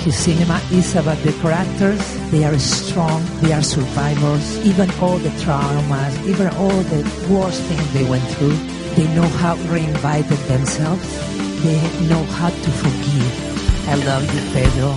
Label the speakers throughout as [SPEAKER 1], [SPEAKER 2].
[SPEAKER 1] his cinema is about the characters. They are strong, they are survivors, even all the traumas, even all the worst things they went through. They know how to reinvent themselves. They know how to forgive. I love you, Pedro.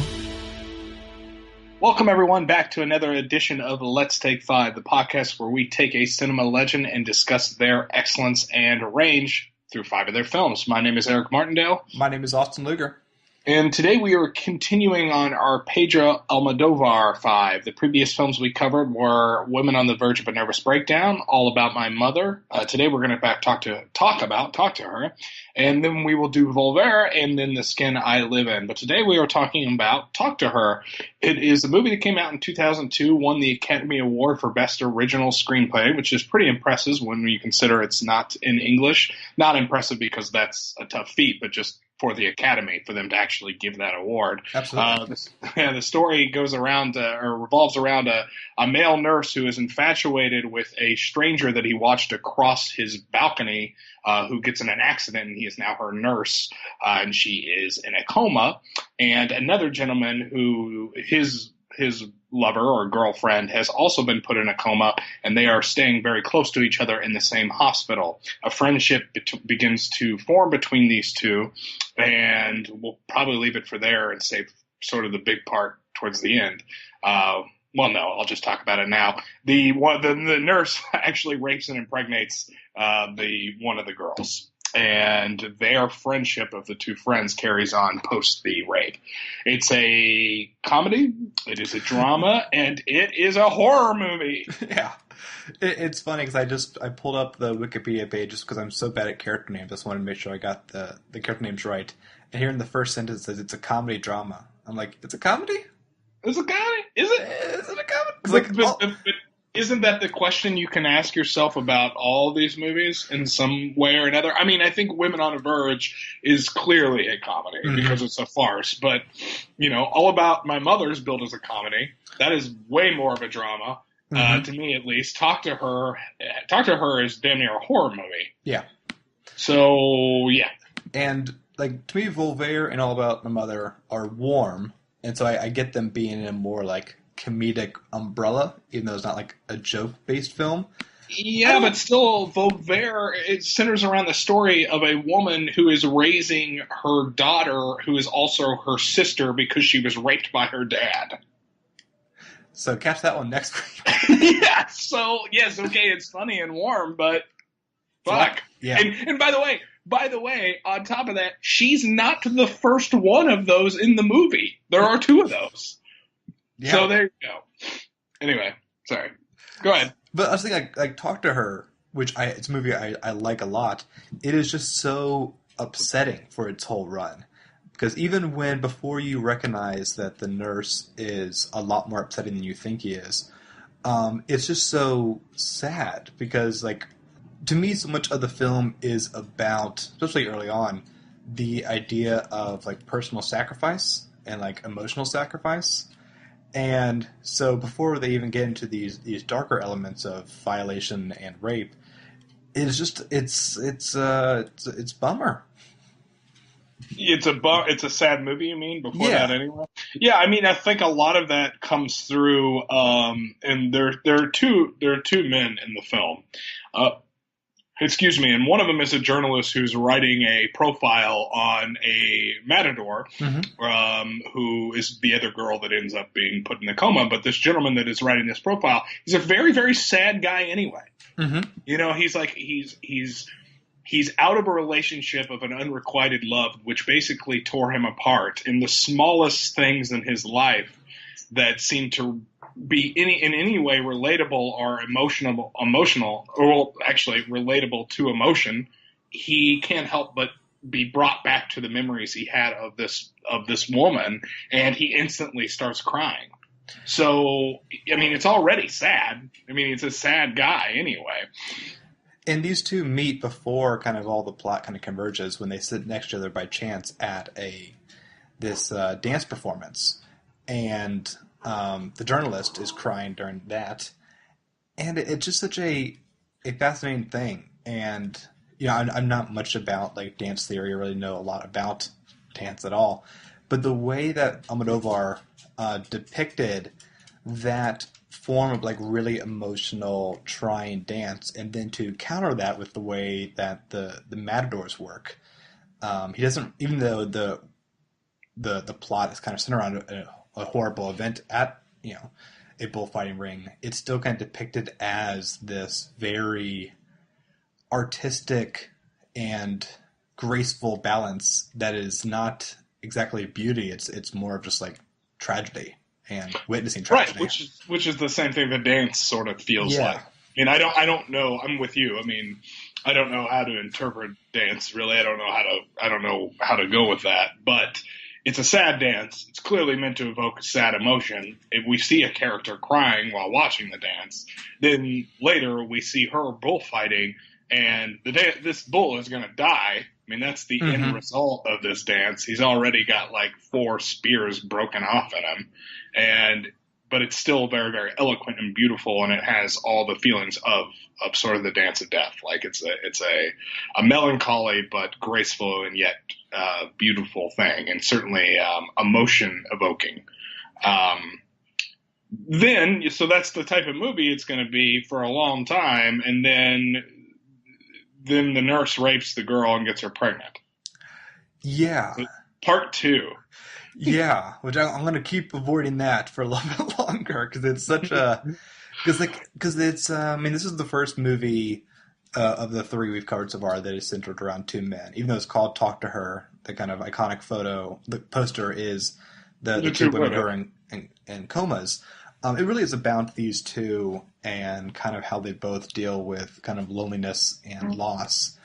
[SPEAKER 2] Welcome, everyone, back to another edition of Let's Take 5, the podcast where we take a cinema legend and discuss their excellence and range through 5 of their films. My name is Eric Martindale.
[SPEAKER 3] My name is Austin Luger.
[SPEAKER 2] And today we are continuing on our Pedro Almodovar 5. The previous films we covered were Women on the Verge of a Nervous Breakdown, All About My Mother. Today we're going to talk to her. And then we will do Volver and then The Skin I Live In. But today we are talking about Talk to Her. It is a movie that came out in 2002, won the Academy Award for Best Original Screenplay, which is pretty impressive when you consider it's not in English. Not impressive because that's a tough feat, but just for the Academy, for them to actually give that award.
[SPEAKER 3] Absolutely.
[SPEAKER 2] The story goes around, or revolves around a male nurse who is infatuated with a stranger that he watched across his balcony, who gets in an accident, and he is now her nurse, and she is in a coma. And another gentleman who his lover or girlfriend has also been put in a coma, and they are staying very close to each other in the same hospital. A friendship begins to form between these two, and we'll probably leave it for there and save sort of the big part towards the end. Well, no, I'll just talk about it now. The nurse actually rapes and impregnates one of the girls. And their friendship of the two friends carries on post the rape. It's a comedy, it is a drama, and it is a horror movie.
[SPEAKER 3] Yeah. It's funny because I pulled up the Wikipedia page just because I'm so bad at character names. I just wanted to make sure I got the character names right. And here in the first sentence it says it's a comedy drama. I'm like, it's a comedy?
[SPEAKER 2] It's a comedy? Is it?
[SPEAKER 3] Is it a comedy?
[SPEAKER 2] But isn't that the question you can ask yourself about all these movies in some way or another? I mean, I think Women on the Verge is clearly a comedy because it's a farce. But, All About My Mother is billed as a comedy. That is way more of a drama, to me at least. Talk to Her is damn near a horror movie.
[SPEAKER 3] Yeah.
[SPEAKER 2] So, yeah.
[SPEAKER 3] And, to me, Volver and All About My Mother are warm. And so I get them being in a more, comedic umbrella, even though it's not a joke-based film.
[SPEAKER 2] Yeah, but still, Volver, it centers around the story of a woman who is raising her daughter, who is also her sister, because she was raped by her dad.
[SPEAKER 3] So catch that one next week.
[SPEAKER 2] Yeah, so, yes, okay, it's funny and warm, but fuck.
[SPEAKER 3] Yeah.
[SPEAKER 2] And by the way, on top of that, she's not the first one of those in the movie. There are 2 of those. Yeah. So there you go. Anyway, sorry. Go ahead.
[SPEAKER 3] But I was thinking, Talk to Her, which it's a movie I like a lot. It is just so upsetting for its whole run. Because even before you recognize that the nurse is a lot more upsetting than you think he is, it's just so sad. Because, to me, so much of the film is about, especially early on, the idea of, personal sacrifice and, emotional sacrifice. And so before they even get into these darker elements of violation and rape, it's bummer.
[SPEAKER 2] It's a sad movie, you mean, before that anyway? Yeah, I mean, I think a lot of that comes through, and there are two men in the film. And one of them is a journalist who's writing a profile on a matador, who is the other girl that ends up being put in a coma. But this gentleman that is writing this profile, he's a very, very sad guy anyway. He's out of a relationship of an unrequited love, which basically tore him apart in the smallest things in his life that seem to be in any way relatable or emotional, or actually relatable to emotion. He can't help but be brought back to the memories he had of this woman, and he instantly starts crying. So, I mean, it's already sad. I mean, it's a sad guy anyway.
[SPEAKER 3] And these two meet before kind of all the plot kind of converges when they sit next to each other by chance at this dance performance. And the journalist is crying during that. And it's just such a fascinating thing. And, I'm not much about dance theory. I really know a lot about dance at all. But the way that Almodovar depicted that form of like really emotional, trying dance, and then to counter that with the way that the matadors work, he doesn't. Even though the plot is kind of centered around a horrible event at a bullfighting ring, it's still kind of depicted as this very artistic and graceful balance that is not exactly beauty. It's more of just like tragedy and witnessing tragedy.
[SPEAKER 2] Right, which is the same thing the dance sort of feels
[SPEAKER 3] Yeah.
[SPEAKER 2] like. I mean, I don't know. I'm with you. I mean, I don't know how to interpret dance. Really, I don't know how to go with that. But it's a sad dance. It's clearly meant to evoke a sad emotion. If we see a character crying while watching the dance, then later we see her bullfighting, and this bull is going to die. I mean, that's the end result of this dance. He's already got like 4 spears broken off at him, but it's still very, very eloquent and beautiful, and it has all the feelings of sort of the dance of death. Like it's a melancholy but graceful and yet beautiful thing, and certainly emotion evoking. So that's the type of movie it's going to be for a long time, and then the nurse rapes the girl and gets her pregnant.
[SPEAKER 3] Yeah.
[SPEAKER 2] Part 2.
[SPEAKER 3] Yeah, which I'm going to keep avoiding that for a little bit longer because it's such a because it's I mean, this is the first movie of the 3 we've covered so far that is centered around 2 men. Even though it's called "Talk to Her," the kind of iconic photo, the poster is the 2 women who are in comas. It really is about these 2 and kind of how they both deal with kind of loneliness and loss.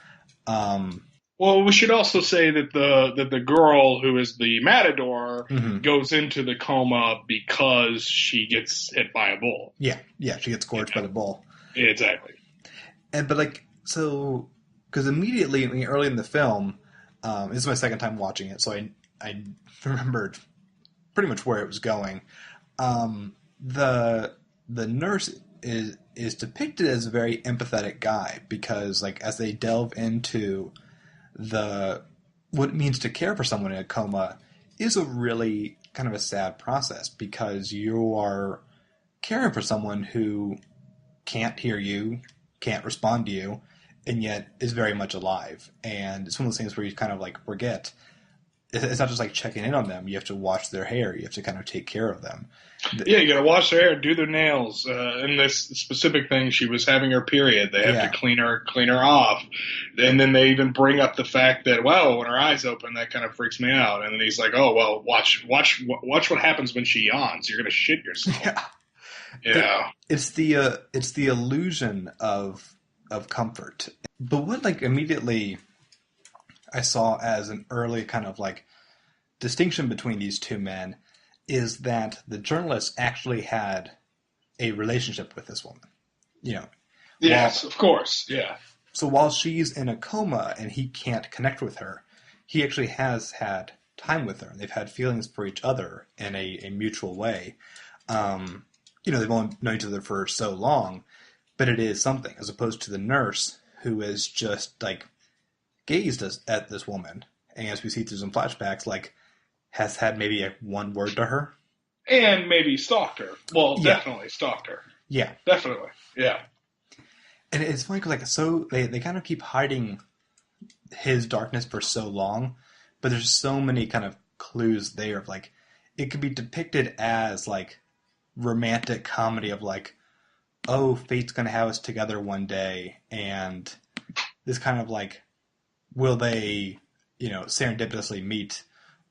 [SPEAKER 2] Well, we should also say that the girl who is the matador goes into the coma because she gets hit by a bull.
[SPEAKER 3] Yeah, she gets gorged by the bull.
[SPEAKER 2] Exactly.
[SPEAKER 3] But like, so, because immediately, I mean, early in the film, this is my second time watching it, so I remembered pretty much where it was going. The nurse is depicted as a very empathetic guy because, like, as they delve into what it means to care for someone in a coma is a really kind of a sad process because you are caring for someone who can't hear you, can't respond to you, and yet is very much alive. And it's one of those things where you kind of like forget. It's not just like checking in on them. You have to wash their hair. You have to kind of take care of them.
[SPEAKER 2] Yeah, you got to wash their hair, do their nails. In this specific thing, she was having her period. They have to clean her off. And then they even bring up the fact that, well, when her eyes open, that kind of freaks me out. And then he's like, oh, well, watch what happens when she yawns. You're going to shit yourself. Yeah. It's
[SPEAKER 3] the illusion of comfort. But what like immediately I saw as an early kind of like distinction between these 2 men is that the journalist actually had a relationship with this woman.
[SPEAKER 2] Yes, of course. Yeah.
[SPEAKER 3] So while she's in a coma and he can't connect with her, he actually has had time with her. They've had feelings for each other in a mutual way. They've only known each other for so long, but it is something, as opposed to the nurse who is just like gazed at this woman, and as we see through some flashbacks, like has had maybe one word to her.
[SPEAKER 2] And maybe stalked her. Well, definitely stalked her.
[SPEAKER 3] Yeah.
[SPEAKER 2] Definitely. Yeah.
[SPEAKER 3] And it's funny because so they kind of keep hiding his darkness for so long, but there's so many kind of clues there of like, it could be depicted as like romantic comedy of like, oh, fate's going to have us together one day, and this kind of like, will they, serendipitously meet,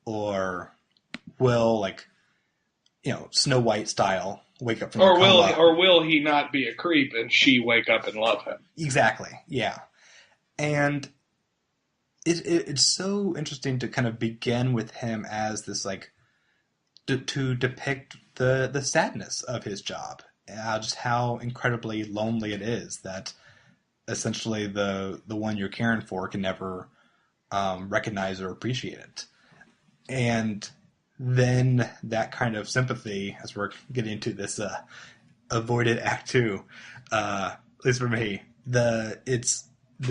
[SPEAKER 3] or will, like, Snow White style wake up from a coma.
[SPEAKER 2] Or will he not be a creep and she wake up and love him?
[SPEAKER 3] Exactly, yeah. And it's so interesting to kind of begin with him as this, like, to depict the sadness of his job, just how incredibly lonely it is that essentially the one you're caring for can never recognize or appreciate it. And then that kind of sympathy, as we're getting into this avoided Act 2, at least for me, the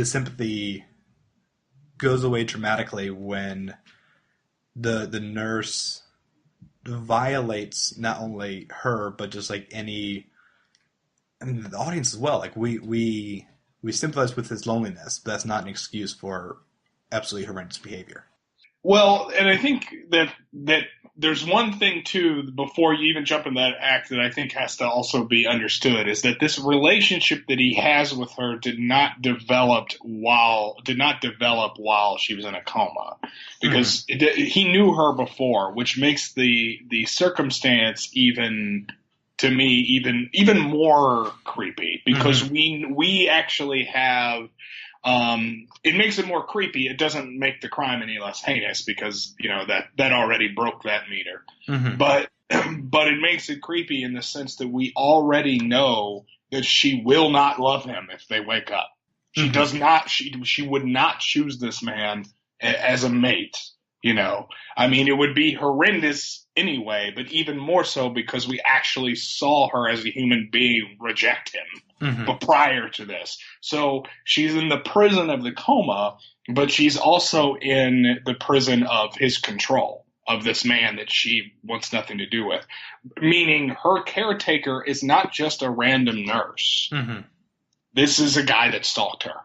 [SPEAKER 3] sympathy goes away dramatically when the nurse violates not only her but just like any, I mean, the audience as well. Like we sympathize with his loneliness, but that's not an excuse for absolutely horrendous behavior.
[SPEAKER 2] Well, and I think that there's one thing too before you even jump in that act that I think has to also be understood is that this relationship that he has with her did not develop while she was in a coma, because he knew her before, which makes the circumstance even to me even more creepy, because we actually have. It makes it more creepy. It doesn't make the crime any less heinous because, that already broke that meter. But it makes it creepy in the sense that we already know that she will not love him if they wake up. She does not, she would not choose this man as a mate, I mean, it would be horrendous anyway, but even more so because we actually saw her as a human being reject him. But prior to this. So she's in the prison of the coma, but she's also in the prison of his control, of this man that she wants nothing to do with. Meaning her caretaker is not just a random nurse. This is a guy that stalked her.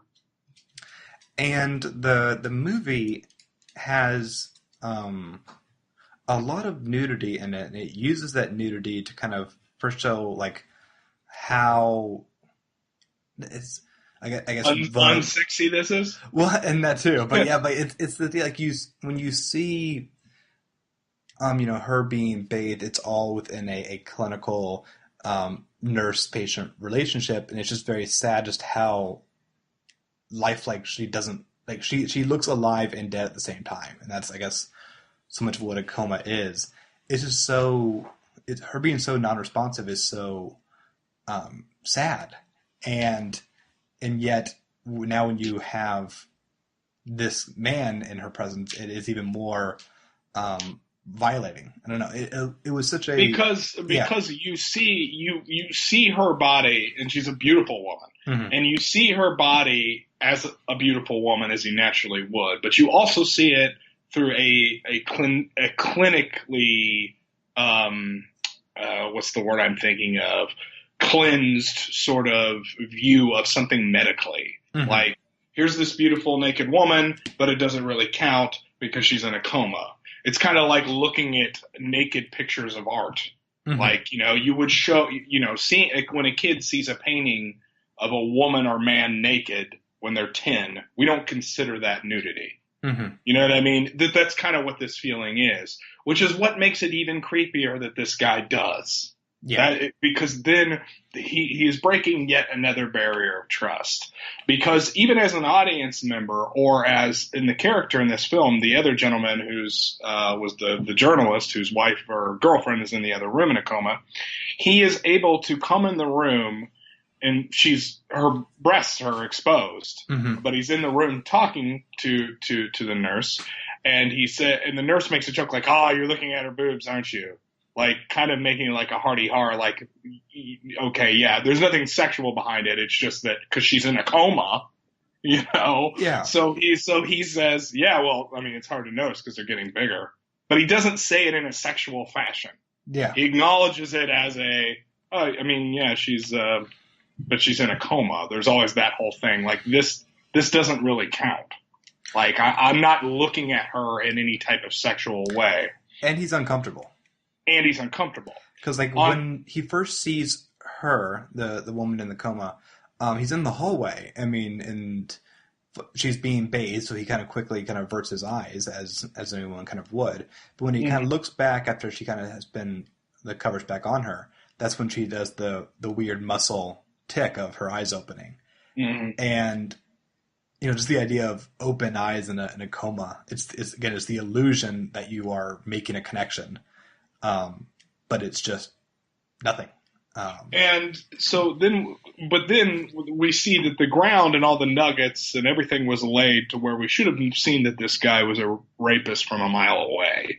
[SPEAKER 3] And the movie has a lot of nudity in it, and it uses that nudity to kind of first show like how it's I guess
[SPEAKER 2] unsexy this is.
[SPEAKER 3] Well, and that too, but yeah, but it's the like when you see her being bathed, it's all within a clinical nurse patient relationship, and it's just very sad just how lifelike she doesn't like she looks alive and dead at the same time, and that's I guess so much of what a coma is. It's just her being so non-responsive is so sad. And yet now when you have this man in her presence, it is even more violating. I don't know. It was such a
[SPEAKER 2] because you see her body, and she's a beautiful woman, and you see her body as a beautiful woman as you naturally would, but you also see it through a clinically what's the word I'm thinking of? Cleansed sort of view of something medically. Like, here's this beautiful naked woman, but it doesn't really count because she's in a coma. It's kind of like looking at naked pictures of art. Like, you would show, seeing when a kid sees a painting of a woman or man naked when they're 10, we don't consider that nudity. You know what I mean? That's kind of what this feeling is, which is what makes it even creepier that this guy does. Yeah, because then he is breaking yet another barrier of trust. Because even as an audience member, or as in the character in this film, the other gentleman who's was the journalist whose wife or girlfriend is in the other room in a coma, he is able to come in the room, and her breasts are exposed, but he's in the room talking to the nurse, and the nurse makes a joke like, "Oh, you're looking at her boobs, aren't you?" Like, kind of making like a hearty har, like, okay, yeah, there's nothing sexual behind it. It's just that because she's in a coma, Yeah. So he says, yeah, well, I mean, it's hard to notice because they're getting bigger, but he doesn't say it in a sexual fashion.
[SPEAKER 3] Yeah.
[SPEAKER 2] He acknowledges it as but she's in a coma. There's always that whole thing. Like, this doesn't really count. Like, I'm not looking at her in any type of sexual way.
[SPEAKER 3] And he's uncomfortable.
[SPEAKER 2] Because,
[SPEAKER 3] like, when he first sees her, the woman in the coma, he's in the hallway. I mean, and she's being bathed, so he kind of quickly kind of averts his eyes, as anyone kind of would. But when he kind of looks back after she kind of has been, the cover's back on her, that's when she does the weird muscle tick of her eyes opening. And, just the idea of open eyes in a coma, it's the illusion that you are making a connection. But it's just nothing.
[SPEAKER 2] And so then we see that the ground and all the nuggets and everything was laid to where we should have seen that this guy was a rapist from a mile away.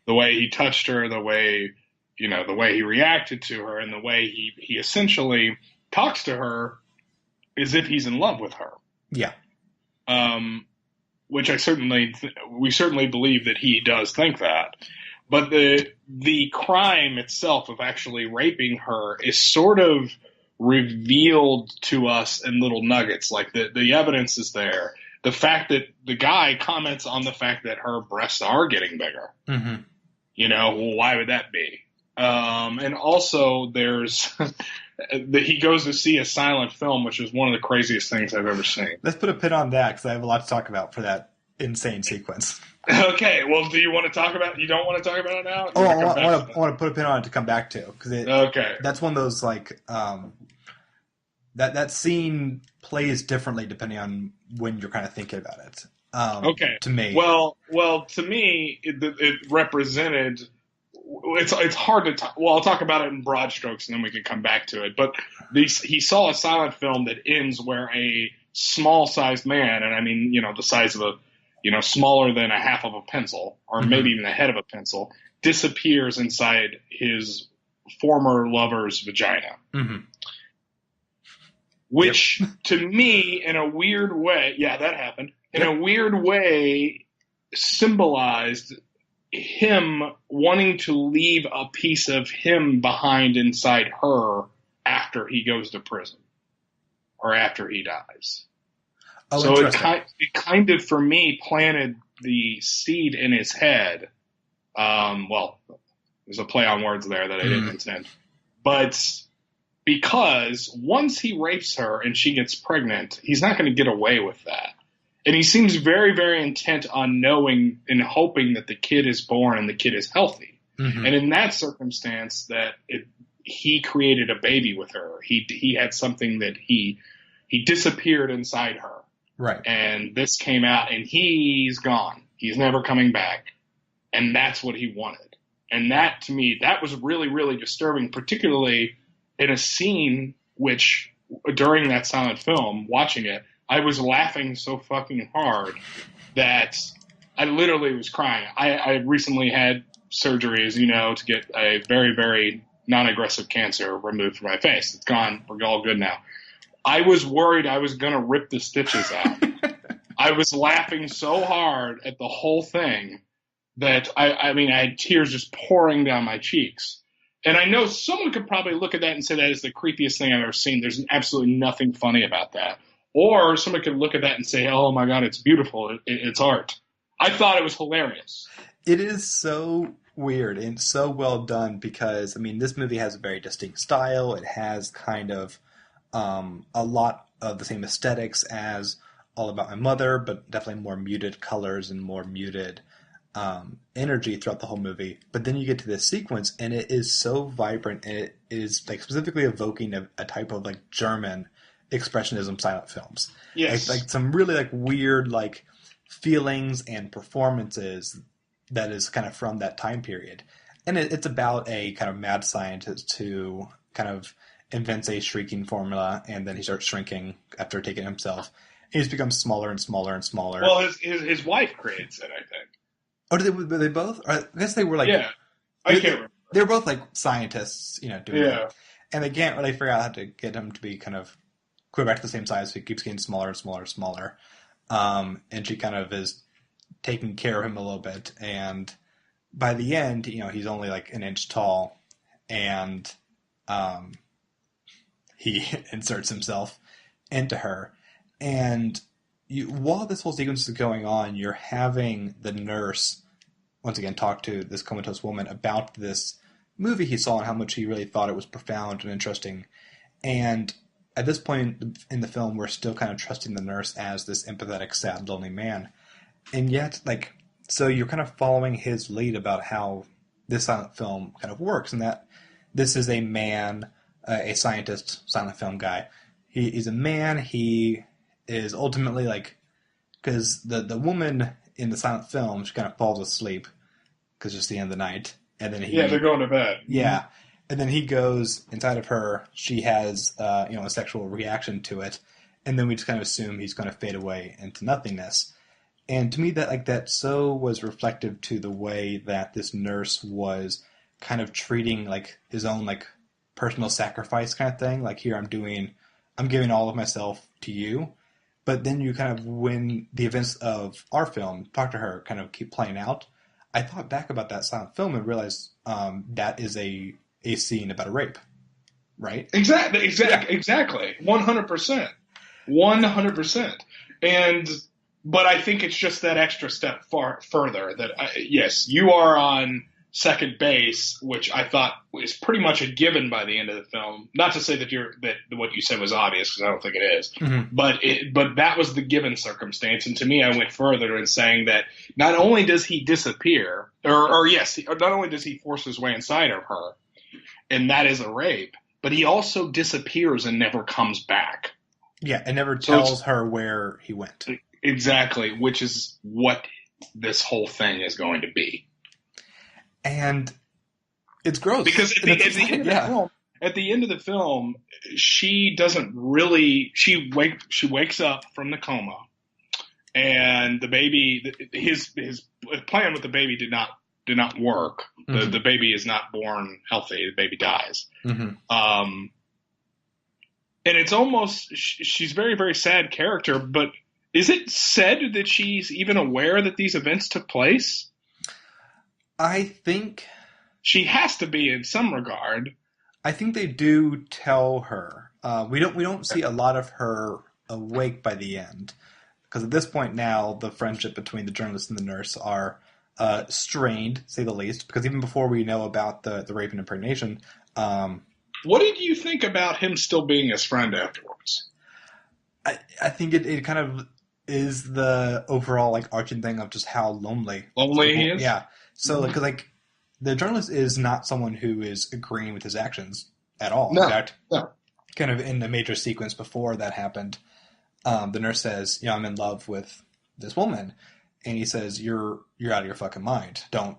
[SPEAKER 2] The way he touched her, the way he reacted to her, and the way he essentially talks to her as if he's in love with her.
[SPEAKER 3] Yeah.
[SPEAKER 2] which we certainly believe that he does think that. But the crime itself of actually raping her is sort of revealed to us in little nuggets. Like the evidence is there. The fact that the guy comments on the fact that her breasts are getting bigger.
[SPEAKER 3] Mm-hmm.
[SPEAKER 2] Well, why would that be? And also there's he goes to see a silent film, which is one of the craziest things I've ever seen.
[SPEAKER 3] Let's put a pin on that because I have a lot to talk about for that insane sequence.
[SPEAKER 2] Okay, well, do you want to talk about? You don't want to talk about it now?
[SPEAKER 3] I want to put a pin on it to come back to because
[SPEAKER 2] okay,
[SPEAKER 3] that's one of those like that scene plays differently depending on when you're kind of thinking about it.
[SPEAKER 2] Okay,
[SPEAKER 3] to me,
[SPEAKER 2] well, to me, it represented. It's hard to talk. Well, I'll talk about it in broad strokes, and then we can come back to it. But he saw a silent film that ends where a small-sized man, and I mean, the size of a, smaller than a half of a pencil, or maybe even the head of a pencil, disappears inside his former lover's vagina.
[SPEAKER 3] Mm-hmm.
[SPEAKER 2] Which, to me, in a weird way, yeah, that happened. In a weird way, symbolized him wanting to leave a piece of him behind inside her after he goes to prison or after he dies.
[SPEAKER 3] Oh,
[SPEAKER 2] so it kind of, for me, planted the seed in his head. Well, there's a play on words there that I didn't intend. But because once he rapes her and she gets pregnant, he's not going to get away with that. And he seems very, very intent on knowing and hoping that the kid is born and the kid is healthy. Mm-hmm. And in that circumstance, he created a baby with her. He had something that he disappeared inside her.
[SPEAKER 3] Right.
[SPEAKER 2] And this came out, and he's gone. He's never coming back. And that's what he wanted. And that, to me, that was really, really disturbing, particularly in a scene which, during that silent film, watching it, I was laughing so fucking hard that I literally was crying. I recently had surgery, as you know, to get a very, very non-aggressive cancer removed from my face. It's gone. We're all good now. I was worried I was going to rip the stitches out. I was laughing so hard at the whole thing that I had tears just pouring down my cheeks. And I know someone could probably look at that and say that is the creepiest thing I've ever seen. There's absolutely nothing funny about that. Or someone could look at that and say, oh my God, it's beautiful. It's art. I thought it was hilarious.
[SPEAKER 3] It is so weird and so well done because, this movie has a very distinct style. It has kind of a lot of the same aesthetics as All About My Mother, but definitely more muted colors and more muted energy throughout the whole movie. But then you get to this sequence and it is so vibrant and it is like specifically evoking a type of like German expressionism silent films.
[SPEAKER 2] Yes.
[SPEAKER 3] Like some really like weird like feelings and performances that is kind of from that time period. And it's about a kind of mad scientist who kind of invents a shrinking formula and then he starts shrinking after taking it himself. He just becomes smaller and smaller and smaller.
[SPEAKER 2] Well, his wife creates it, I think.
[SPEAKER 3] Oh, were they both? I guess they were like...
[SPEAKER 2] Yeah, I can't remember.
[SPEAKER 3] They were both like scientists, doing it. And they can't really figure out how to get him to be kind of go back to the same size, so he keeps getting smaller and smaller and smaller. And she kind of is taking care of him a little bit. And by the end, he's only like an inch tall. And he inserts himself into her. And while this whole sequence is going on, you're having the nurse, once again, talk to this comatose woman about this movie he saw and how much he really thought it was profound and interesting. And at this point in the film, we're still kind of trusting the nurse as this empathetic, sad, lonely man. And yet, so you're kind of following his lead about how this silent film kind of works, and that this is a man, a scientist, silent film guy. He's a man, he is ultimately because the woman in the silent film, she kind of falls asleep because it's the end of the night. And then
[SPEAKER 2] they're going to bed.
[SPEAKER 3] Yeah. And then he goes inside of her. She has, a sexual reaction to it. And then we just kind of assume he's going to fade away into nothingness. And to me, that so was reflective to the way that this nurse was kind of treating, his own, personal sacrifice kind of thing. Here, I'm giving all of myself to you. But then you kind of, when the events of our film, Talk to Her, kind of keep playing out, I thought back about that silent film and realized that is a scene about a rape, right?
[SPEAKER 2] Exactly. 100%. 100%. But I think it's just that extra step further that, yes, you are on second base, which I thought is pretty much a given by the end of the film. Not to say that what you said was obvious, because I don't think it is.
[SPEAKER 3] Mm-hmm.
[SPEAKER 2] But that was the given circumstance. And to me, I went further in saying that not only does he disappear, not only does he force his way inside of her, and that is a rape, but he also disappears and never comes back.
[SPEAKER 3] Yeah, and never tells her where he went.
[SPEAKER 2] Exactly, which is what this whole thing is going to be.
[SPEAKER 3] And it's gross.
[SPEAKER 2] Because at the end of the film, she doesn't really. She wakes up from the coma, and the baby. His plan with the baby did not work.
[SPEAKER 3] Mm-hmm.
[SPEAKER 2] The baby is not born healthy. The baby dies.
[SPEAKER 3] Mm-hmm.
[SPEAKER 2] And it's almost, she's a very, very sad character, but is it said that she's even aware that these events took place?
[SPEAKER 3] I think
[SPEAKER 2] she has to be in some regard.
[SPEAKER 3] I think they do tell her. We don't see a lot of her awake by the end, because at this point now the friendship between the journalist and the nurse are strained, to say the least. Because even before we know about the rape and impregnation,
[SPEAKER 2] what did you think about him still being his friend afterwards?
[SPEAKER 3] I think it kind of is the overall like arching thing of just how lonely
[SPEAKER 2] he is.
[SPEAKER 3] Yeah. So, because the journalist is not someone who is agreeing with his actions at all.
[SPEAKER 2] No,
[SPEAKER 3] in fact,
[SPEAKER 2] no.
[SPEAKER 3] Kind of in the major sequence before that happened, the nurse says, I'm in love with this woman. And he says, you're out of your fucking mind. Don't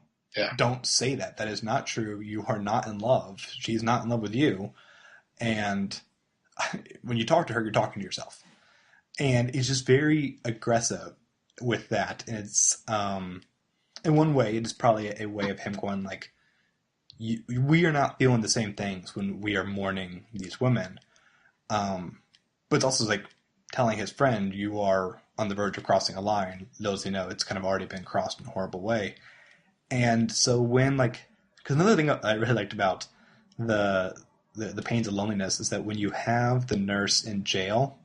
[SPEAKER 3] say that. That is not true. You are not in love. She's not in love with you. And when you talk to her, you're talking to yourself. And it's just very aggressive with that. And it's, in one way, it is probably a way of him going like, we are not feeling the same things when we are mourning these women. But it's also like telling his friend, you are on the verge of crossing a line. Little does he know, it's kind of already been crossed in a horrible way. And so when because another thing I really liked about the pains of loneliness is that when you have the nurse in jail,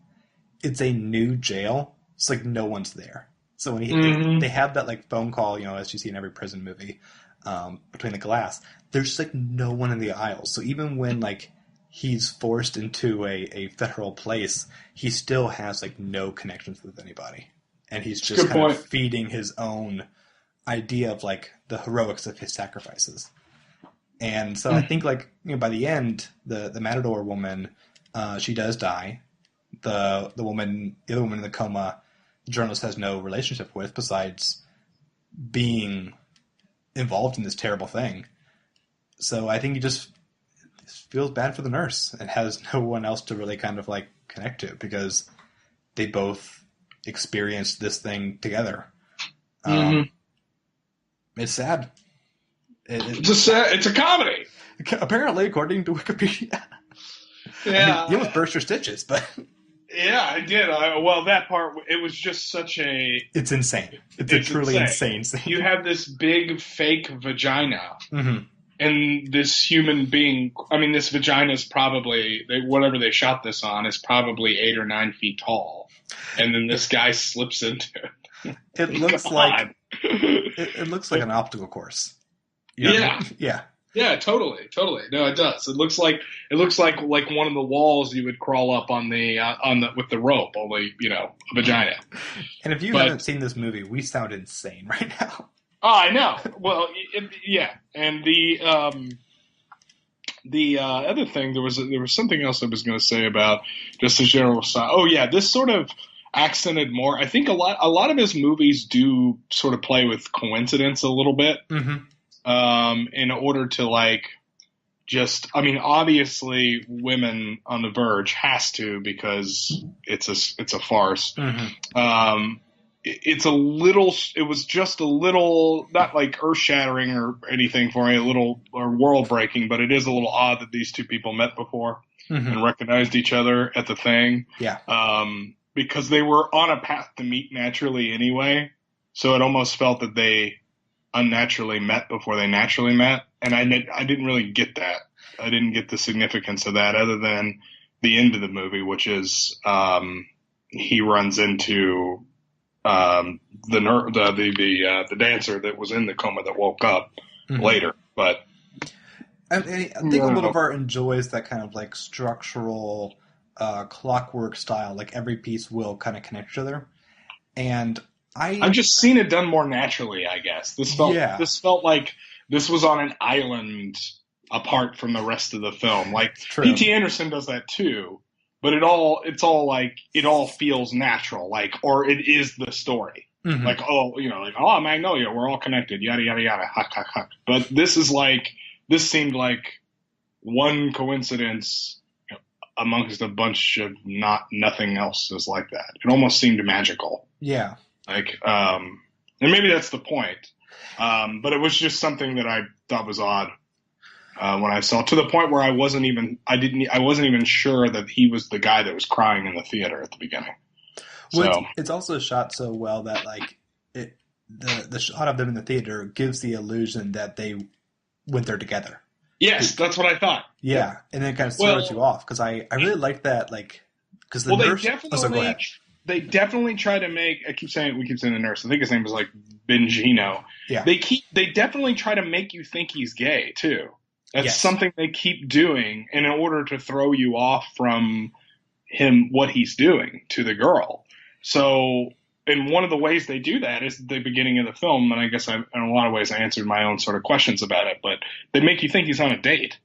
[SPEAKER 3] it's a new jail. It's like no one's there. So when they have that like phone call, as you see in every prison movie, between the glass, there's just like no one in the aisles. So even when like he's forced into a federal place, he still has like no connections with anybody, and he's just kind of feeding his own idea of like the heroics of his sacrifices. And so I think like by the end, the Matador woman, she does die. The other woman in the coma, the journalist has no relationship with besides being involved in this terrible thing. So I think he just feels bad for the nurse and has no one else to really kind of like connect to, because they both experienced this thing together. It's sad.
[SPEAKER 2] It's a comedy.
[SPEAKER 3] Apparently, according to Wikipedia.
[SPEAKER 2] Yeah.
[SPEAKER 3] You almost burst your stitches, but...
[SPEAKER 2] Yeah, I did. That part, it was just such a...
[SPEAKER 3] It's insane. It's a truly insane scene.
[SPEAKER 2] You have this big fake vagina, and this human being... I mean, this vagina is probably... whatever they shot this on is probably 8 or 9 feet tall. And then this guy slips into it.
[SPEAKER 3] It looks like... It looks like an obstacle course.
[SPEAKER 2] Yeah.
[SPEAKER 3] Yeah.
[SPEAKER 2] Yeah, totally. No, it does. It looks like one of the walls you would crawl up on the with the rope, only a vagina.
[SPEAKER 3] And if you haven't seen this movie, we sound insane right now.
[SPEAKER 2] Oh, I know. Well, yeah. And the other thing, there was something else I was going to say about just the general style. Oh yeah, this sort of accented more. I think a lot of his movies do sort of play with coincidence a little bit. In order to obviously Women on the Verge has to, because it's a farce. It was just a little, not like earth shattering or anything for me, or world breaking, but it is a little odd that these two people met before and recognized each other at the thing.
[SPEAKER 3] Yeah.
[SPEAKER 2] because they were on a path to meet naturally anyway. So it almost felt that they unnaturally met before they naturally met. And I didn't really get that. I didn't get the significance of that other than the end of the movie, which is he runs into the dancer that was in the coma that woke up later. But
[SPEAKER 3] I think Almodovar enjoys that kind of like structural clockwork style. Like every piece will kind of connect each other. And I've
[SPEAKER 2] just seen it done more naturally, I guess. This felt like this was on an island apart from the rest of the film. Like P.T. Anderson does that too, but it all feels natural, like, or it is the story. Mm-hmm. Like, Magnolia, we're all connected, yada yada yada, huck huck huck. But this seemed like one coincidence amongst a bunch of nothing else is like that. It almost seemed magical.
[SPEAKER 3] Yeah.
[SPEAKER 2] Like, and maybe that's the point. But it was just something that I thought was odd when I saw, to the point where I wasn't even sure that he was the guy that was crying in the theater at the beginning.
[SPEAKER 3] Well,
[SPEAKER 2] so
[SPEAKER 3] it's also shot so well that like the shot of them in the theater gives the illusion that they went there together.
[SPEAKER 2] Yes, that's what I thought.
[SPEAKER 3] Yeah, and then it kind of throws you off because I really like that, like, because the nurse.
[SPEAKER 2] They definitely try to make. We keep saying the nurse. I think his name was like Bengino.
[SPEAKER 3] Yeah.
[SPEAKER 2] They definitely try to make you think he's gay too. That's something they keep doing in order to throw you off from him, what he's doing to the girl. So, and one of the ways they do that is the beginning of the film, and I guess in a lot of ways I answered my own sort of questions about it, but they make you think he's on a date.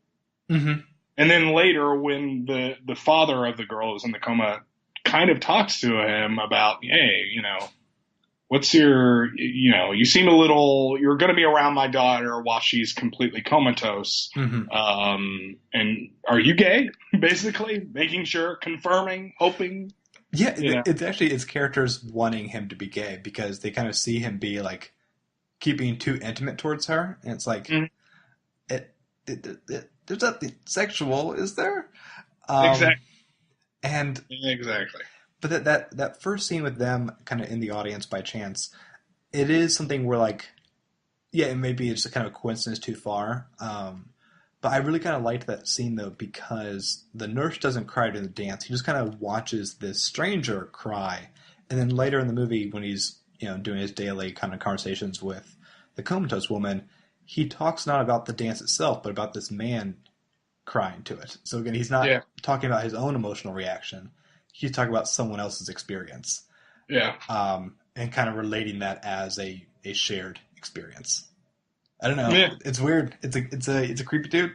[SPEAKER 3] Mm-hmm.
[SPEAKER 2] And then later, when the father of the girl who's in the coma kind of talks to him about, hey, what's your, you seem a little, you're going to be around my daughter while she's completely comatose.
[SPEAKER 3] Mm-hmm.
[SPEAKER 2] And are you gay? Basically, making sure, confirming, hoping.
[SPEAKER 3] Yeah, it's actually his characters wanting him to be gay because they kind of see him be like keeping too intimate towards her, and it's like, there's nothing sexual, is there?
[SPEAKER 2] Exactly.
[SPEAKER 3] And
[SPEAKER 2] exactly.
[SPEAKER 3] But that first scene with them kind of in the audience by chance, it is something where like, yeah, maybe it's kind of a coincidence too far. But I really kind of liked that scene though because the nurse doesn't cry during the dance. He just kind of watches this stranger cry, and then later in the movie when he's doing his daily kind of conversations with the comatose woman, he talks not about the dance itself, but about this man crying to it. So again, he's not talking about his own emotional reaction. He's talking about someone else's experience.
[SPEAKER 2] Yeah.
[SPEAKER 3] And kind of relating that as a shared experience. I don't know.
[SPEAKER 2] Yeah.
[SPEAKER 3] It's weird. It's a creepy dude.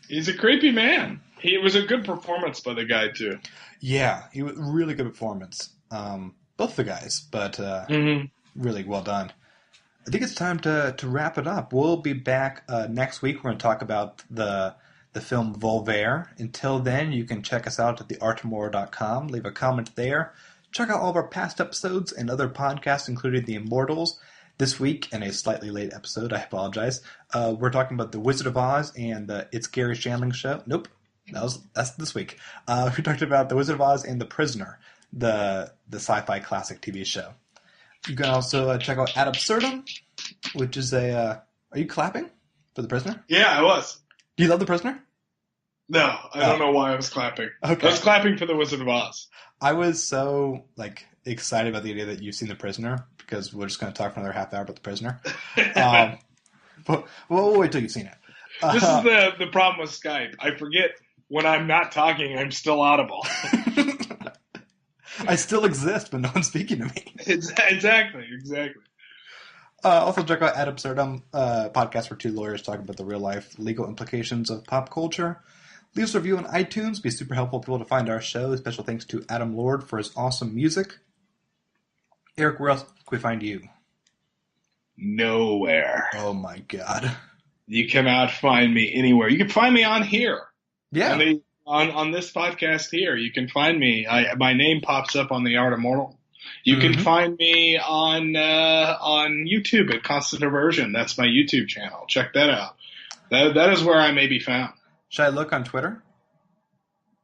[SPEAKER 2] He's a creepy man. It was a good performance by the guy too.
[SPEAKER 3] Yeah, he was really good performance. Both the guys, but really well done. I think it's time to wrap it up. We'll be back next week. We're going to talk about the film Volver. Until then, you can check us out at theartmore.com. Leave a comment there. Check out all of our past episodes and other podcasts, including the Immortals. This week, in a slightly late episode, I apologize, we're talking about The Wizard of Oz and the It's Gary Shandling Show. Nope, that's this week. We talked about The Wizard of Oz and The Prisoner, the sci-fi classic TV show. You can also check out Ad Absurdum, which is are you clapping for The Prisoner?
[SPEAKER 2] Yeah, I was.
[SPEAKER 3] Do you love The Prisoner?
[SPEAKER 2] No, I don't know why I was clapping.
[SPEAKER 3] Okay.
[SPEAKER 2] I was clapping for The Wizard of Oz.
[SPEAKER 3] I was so excited about the idea that you've seen The Prisoner because we're just going to talk for another half hour about The Prisoner. But we'll wait till you've seen it.
[SPEAKER 2] This is the problem with Skype. I forget when I'm not talking, I'm still audible.
[SPEAKER 3] I still exist, but no one's speaking to me.
[SPEAKER 2] Exactly.
[SPEAKER 3] Also check out Ad Absurdum, podcast where two lawyers talk about the real-life legal implications of pop culture. Leave us a review on iTunes. It'd be super helpful for people to find our show. Special thanks to Adam Lord for his awesome music. Eric, where else can we find you?
[SPEAKER 2] Nowhere.
[SPEAKER 3] Oh my God.
[SPEAKER 2] You cannot find me anywhere. You can find me on here.
[SPEAKER 3] Yeah.
[SPEAKER 2] On this podcast here. You can find me. My name pops up on The Art Immortal. You can find me on YouTube at Constant Aversion. That's my YouTube channel. Check that out. That is where I may be found.
[SPEAKER 3] Should I look on Twitter?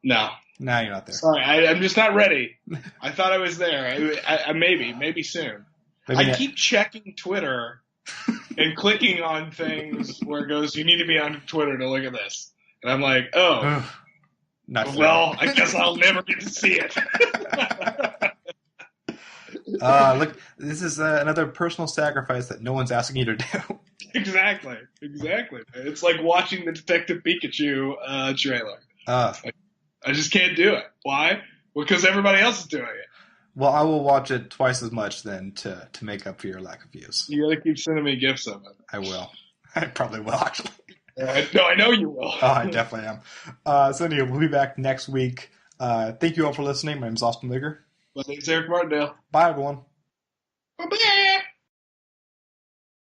[SPEAKER 2] No,
[SPEAKER 3] No, you're not there.
[SPEAKER 2] Sorry, I'm just not ready. I thought I was there. I maybe soon. I keep checking Twitter and clicking on things where it goes, you need to be on Twitter to look at this. And I'm like, oh, well, I guess I'll never get to see it.
[SPEAKER 3] Look, this is another personal sacrifice that no one's asking you to do.
[SPEAKER 2] Exactly. It's like watching the Detective Pikachu trailer. I just can't do it. Why? Because everybody else is doing it.
[SPEAKER 3] Well, I will watch it twice as much then to make up for your lack of views.
[SPEAKER 2] You got to keep sending me gifts of it.
[SPEAKER 3] I will. I probably will, actually.
[SPEAKER 2] No, I know you will.
[SPEAKER 3] Oh, I definitely am. So anyway, we'll be back next week. Thank you all for listening. My name is Austin Ligger.
[SPEAKER 2] My name's Eric Martindale.
[SPEAKER 3] Bye, everyone.
[SPEAKER 2] Bye-bye.